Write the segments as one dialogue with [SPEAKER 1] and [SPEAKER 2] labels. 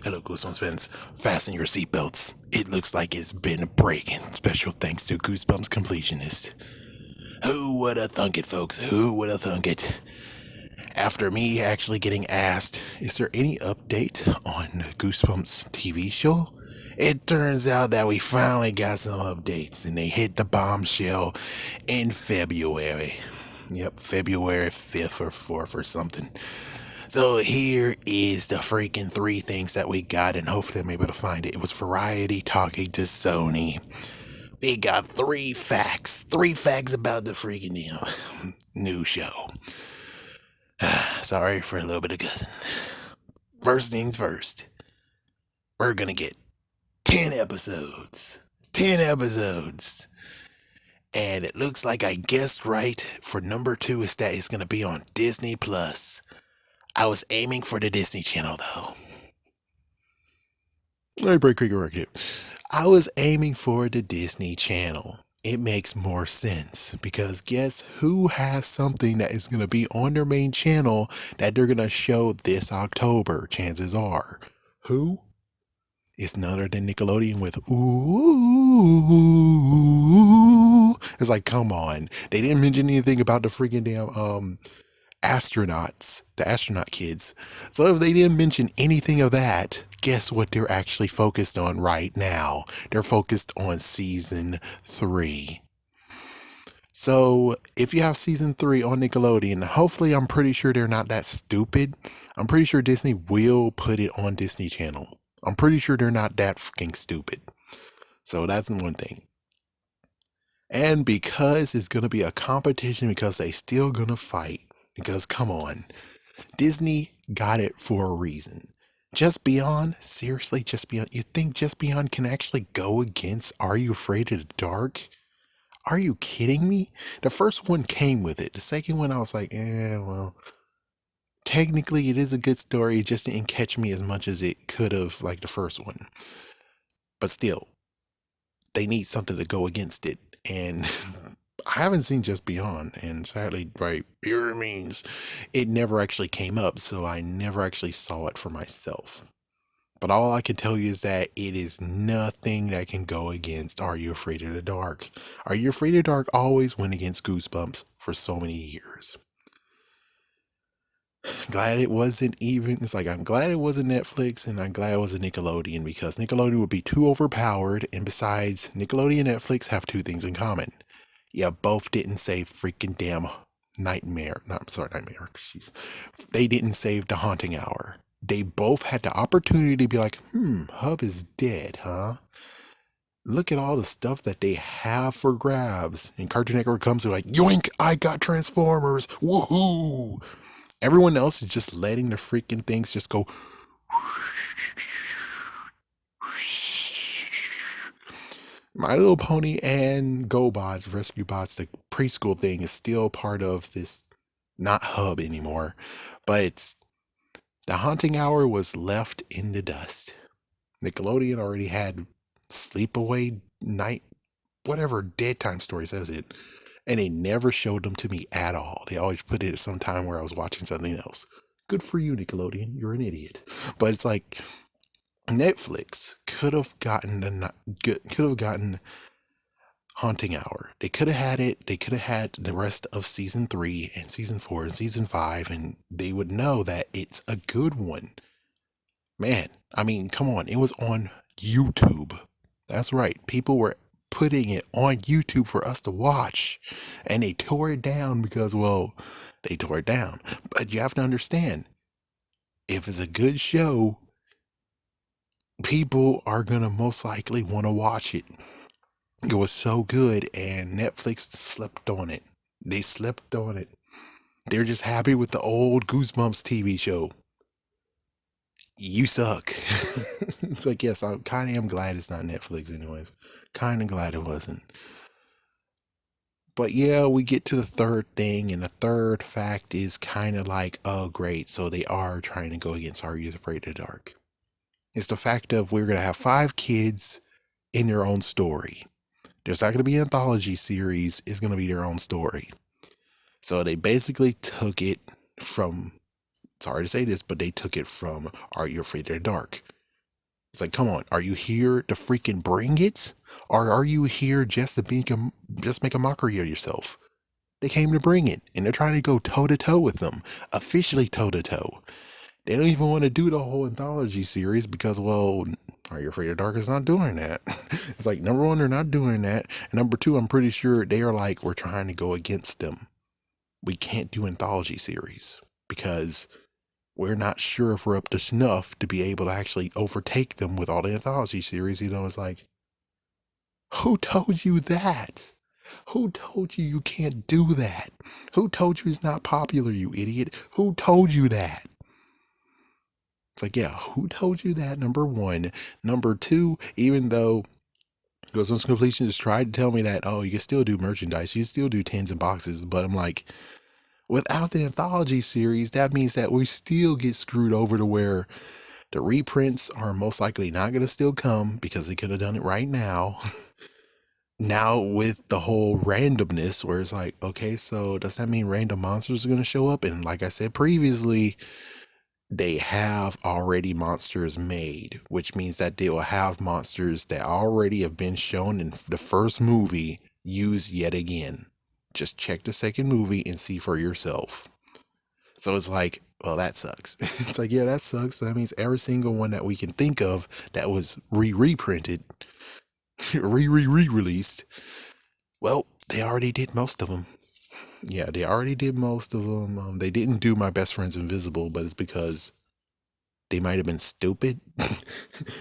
[SPEAKER 1] Hello, Goosebumps fans. Fasten your seatbelts. It looks like it's been a break, and special thanks to Goosebumps Completionist. Who would have thunk it, folks? Who would have thunk it? After me actually getting asked, is there any update on the Goosebumps TV show? It turns out that we finally got some updates, and they hit the bombshell in February. Yep, February 5th or 4th or something. So here is the freaking 3 things that we got, and hopefully I'm able to find it. It was Variety talking to Sony. We got 3 facts. 3 facts about the freaking new show. Sorry for a little bit of cussing. First things first. We're gonna get 10 episodes. 10 episodes. And it looks like I guessed right for number 2 is that it's gonna be on Disney Plus. I was aiming for the Disney Channel, though. Let me break quick record. I was aiming for the Disney Channel. It makes more sense because guess who has something that is going to be on their main channel that they're going to show this October? Chances are. Who? It's none other than Nickelodeon with ooh. It's like, come on. They didn't mention anything about the freaking damn astronauts, the astronaut kids. So if they didn't mention anything of that, guess what they're actually focused on right now? They're focused on season 3. So if you have season 3 on Nickelodeon, hopefully I'm pretty sure they're not that stupid. I'm pretty sure Disney will put it on Disney Channel. I'm pretty sure they're not that fucking stupid. So that's one thing. And because it's going to be a competition, because they still going to fight, because come on, Disney got it for a reason. Just Beyond? Seriously, Just Beyond? You think Just Beyond can actually go against Are You Afraid of the Dark? Are you kidding me? The first one came with it. The second one, I was like, well, technically it is a good story. It just didn't catch me as much as it could have, like the first one. But still, they need something to go against it. And I haven't seen Just Beyond, and sadly, right, here it means it never actually came up, so I never actually saw it for myself. But all I can tell you is that it is nothing that can go against Are You Afraid of the Dark? Are You Afraid of the Dark always went against Goosebumps for so many years. Glad it wasn't even, it's like I'm glad it wasn't Netflix, and I'm glad it wasn't Nickelodeon, because Nickelodeon would be too overpowered, and besides, Nickelodeon and Netflix have 2 things in common. Yeah, both didn't save freaking damn Nightmare. Jeez. They didn't save The Haunting Hour. They both had the opportunity to be like, Hub is dead, huh? Look at all the stuff that they have for grabs. And Cartoon Network comes and like, yoink, I got Transformers. Woohoo! Everyone else is just letting the freaking things just go. My Little Pony and GoBots, Rescue Bots, the preschool thing is still part of this, not Hub anymore, but The Haunting Hour was left in the dust. Nickelodeon already had Sleepaway Night, whatever Dead Time Story says it, and they never showed them to me at all. They always put it at some time where I was watching something else. Good for you, Nickelodeon. You're an idiot. But it's like Netflix could have gotten Haunting Hour. They could have had it. They could have had the rest of season 3 and season 4 and season 5, and they would know that it's a good one. Man, I mean, come on. It was on YouTube. That's right. People were putting it on YouTube for us to watch, and they tore it down because, well, they tore it down. But you have to understand, if it's a good show, people are going to most likely want to watch it. It was so good, and Netflix slept on it. They slept on it. They're just happy with the old Goosebumps TV show. You suck. It's like, yes, I kind of am glad it's not Netflix anyways. Kind of glad it wasn't. But yeah, we get to the third thing, and the third fact is kind of like, oh, great. So they are trying to go against Are You Afraid of the Dark? It's the fact of we're going to have 5 kids in their own story. There's not going to be an anthology series. It's going to be their own story. So they basically took it from Sorry to say this, but they took it from Are You Afraid of the Dark? It's like, come on, are you here to freaking bring it? Or are you here just to make a mockery of yourself? They came to bring it, and they're trying to go toe to toe with them, officially toe to toe. They don't even want to do the whole anthology series because, well, Are You Afraid of the Dark is not doing that. It's like, number one, they're not doing that. And number two, I'm pretty sure they are like, we're trying to go against them. We can't do anthology series because we're not sure if we're up to snuff to be able to actually overtake them with all the anthology series. It's like, who told you that? Who told you you can't do that? Who told you it's not popular, you idiot? Who told you that? It's like, yeah, who told you that? Number one. Number two, even though Goosebumps Completion just tried to tell me that, oh, you can still do merchandise, you can still do tins and boxes, but I'm like, without the anthology series, that means that we still get screwed over to where the reprints are most likely not going to still come because they could have done it right now. Now with the whole randomness where it's like, okay, so does that mean random monsters are going to show up? And like I said previously, they have already monsters made, which means that they will have monsters that already have been shown in the first movie used yet again. Just check the second movie and see for yourself. So it's like, well, that sucks. It's like, yeah, that sucks. So that means every single one that we can think of that was reprinted, re-released, well, they already did most of them. Yeah, they already did most of them. They didn't do My Best Friend's Invisible, but it's because they might have been stupid.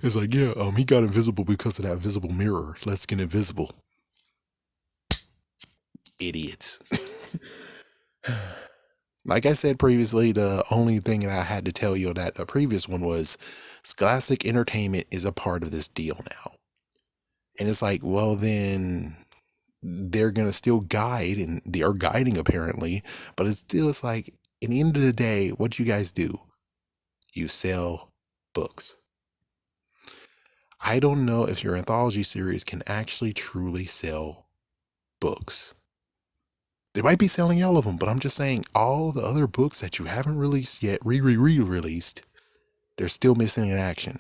[SPEAKER 1] It's like, yeah, he got invisible because of that visible mirror. Let's get invisible. Idiots. Like I said previously, the only thing that I had to tell you on that the previous one was Scholastic Entertainment is a part of this deal now. And it's like, well, then they're going to still guide, and they are guiding apparently, but it's like, at the end of the day, what you guys do, you sell books. I don't know if your anthology series can actually truly sell books. They might be selling all of them, but I'm just saying all the other books that you haven't released yet, re-released, they're still missing in action.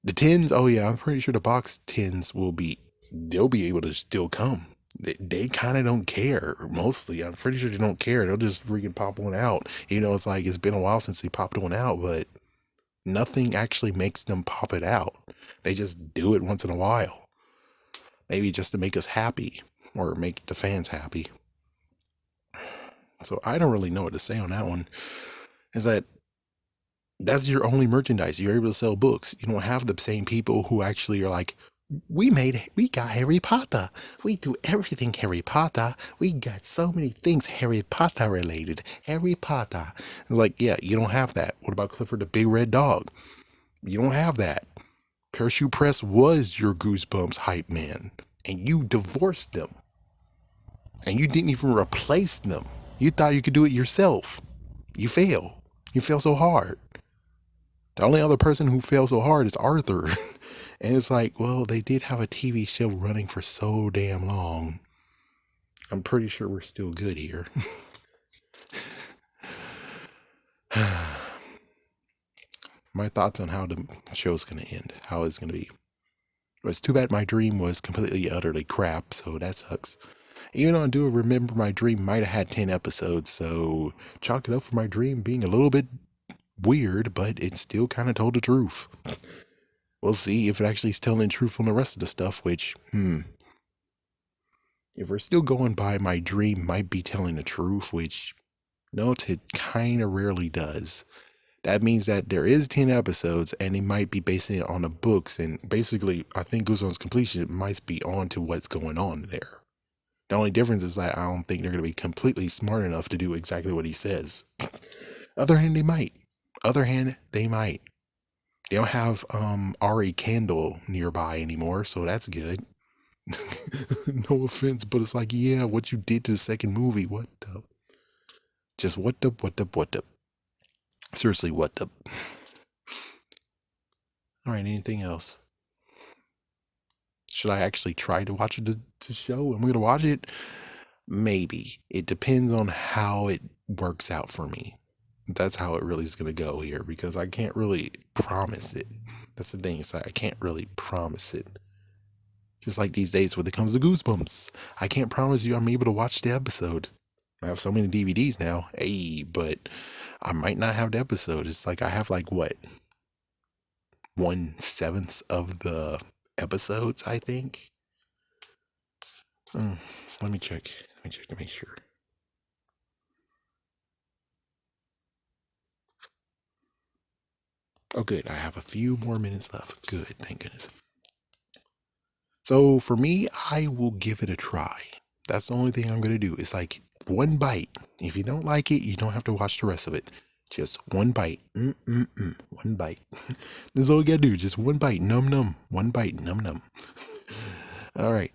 [SPEAKER 1] The tins, oh yeah, I'm pretty sure the box tins they'll be able to still come. They kind of don't care, mostly. I'm pretty sure they don't care. They'll just freaking pop one out. It's like, it's been a while since they popped one out, but nothing actually makes them pop it out. They just do it once in a while. Maybe just to make us happy or make the fans happy. So I don't really know what to say on that one. Is that's your only merchandise. You're able to sell books. You don't have the same people who actually are like, we got Harry Potter. We do everything Harry Potter. We got so many things Harry Potter related. Harry Potter. It's like, yeah, you don't have that. What about Clifford the Big Red Dog? You don't have that. Parachute Press was your Goosebumps hype man, and you divorced them. And you didn't even replace them. You thought you could do it yourself. You fail. You fail so hard. The only other person who failed so hard is Arthur. And it's like, well, they did have a TV show running for so damn long. I'm pretty sure we're still good here. My thoughts on how the show's going to end, how it's going to be. It's too bad my dream was completely, utterly crap, so that sucks. Even though I do remember my dream might have had 10 episodes, so chalk it up for my dream being a little bit weird, but it still kind of told the truth. We'll see if it actually is telling the truth on the rest of the stuff, which, if we're still going by my dream might be telling the truth, which, note, it kind of rarely does. That means that there is 10 episodes, and it might be basing it on the books, and basically, I think Goosebumps Completion might be on to what's going on there. The only difference is that I don't think they're going to be completely smart enough to do exactly what he says. Other hand, they might. They don't have Ari Candle nearby anymore, so that's good. No offense, but it's like, yeah, what you did to the second movie, what the? Just what the? Seriously, what the? Alright, anything else? Should I actually try to watch the show? I'm going to watch it? Maybe. It depends on how it works out for me. that's how it really is going to go here, because I can't really promise it. That's the thing. It's like I can't really promise it. Just like these days when it comes to Goosebumps, I can't promise you I'm able to watch the episode. I have so many DVDs now, hey, but I might not have the episode. It's like I have like what, 1/7 of the episodes, I think. Let me check. Let me check to make sure. Oh, good. I have a few more minutes left. Good. Thank goodness. So for me, I will give it a try. That's the only thing I'm going to do. It's like one bite. If you don't like it, you don't have to watch the rest of it. Just one bite. One bite. That's all you got to do. Just one bite. Num num. One bite. Num num. All right.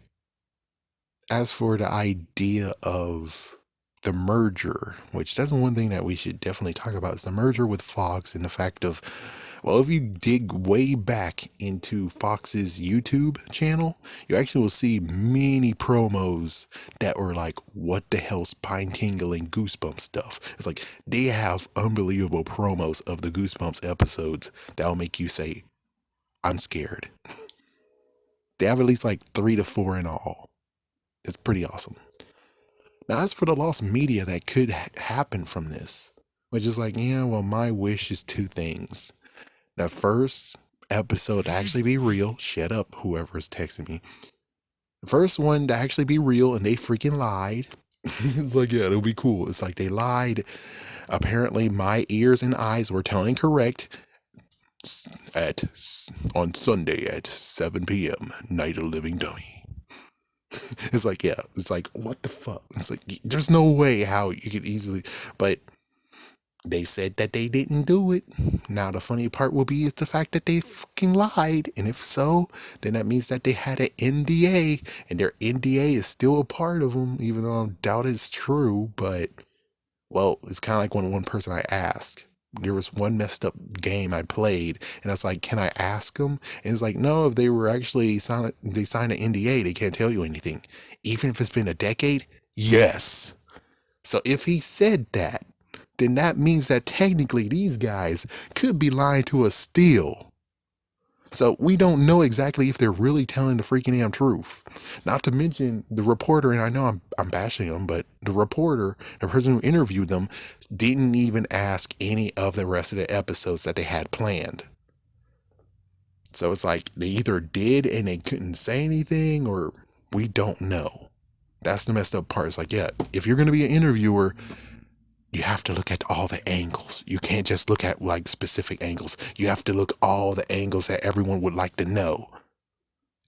[SPEAKER 1] As for the idea of the merger, which that's one thing that we should definitely talk about, is the merger with Fox, and the fact of, well, if you dig way back into Fox's YouTube channel, you actually will see many promos that were like, what the hell, spine tingling Goosebumps stuff. It's like they have unbelievable promos of the Goosebumps episodes that will make you say, I'm scared. They have at least like 3 to 4 in all. It's pretty awesome. Now, as for the lost media that could happen from this, which is like, yeah, well, my wish is 2 things. The first episode to actually be real. Shut up, whoever is texting me. The first one to actually be real, and they freaking lied. It's like, yeah, it'll be cool. It's like they lied. Apparently, my ears and eyes were telling correct on Sunday at 7 p.m. Night of Living Dummy. It's like, yeah, it's like, what the fuck? It's like, there's no way how you could easily, but they said that they didn't do it. Now, the funny part will be is the fact that they fucking lied. And if so, then that means that they had an NDA, and their NDA is still a part of them, even though I doubt it's true. But, well, it's kind of like when one person I asked, there was one messed up game I played, and I was like, can I ask them? And it's like, no, if they were actually signed, they signed an NDA, they can't tell you anything. Even if it's been a decade, yes. So if he said that, then that means that technically these guys could be lying to us still. So we don't know exactly if they're really telling the freaking damn truth. Not to mention the reporter, and I know I'm bashing them, but the reporter, the person who interviewed them, didn't even ask any of the rest of the episodes that they had planned. So it's like they either did and they couldn't say anything, or we don't know. That's the messed up part. It's like, yeah, if you're going to be an interviewer, you have to look at all the angles. You can't just look at like specific angles. You have to look all the angles that everyone would like to know.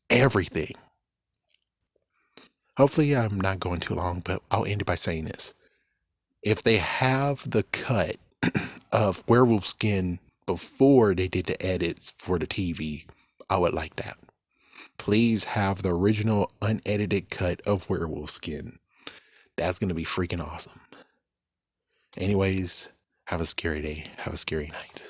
[SPEAKER 1] Everything. Hopefully I'm not going too long, but I'll end it by saying this. If they have the cut of Werewolf Skin before they did the edits for the TV, I would like that. Please have the original unedited cut of Werewolf Skin. That's going to be freaking awesome. Anyways, have a scary day. Have a scary night.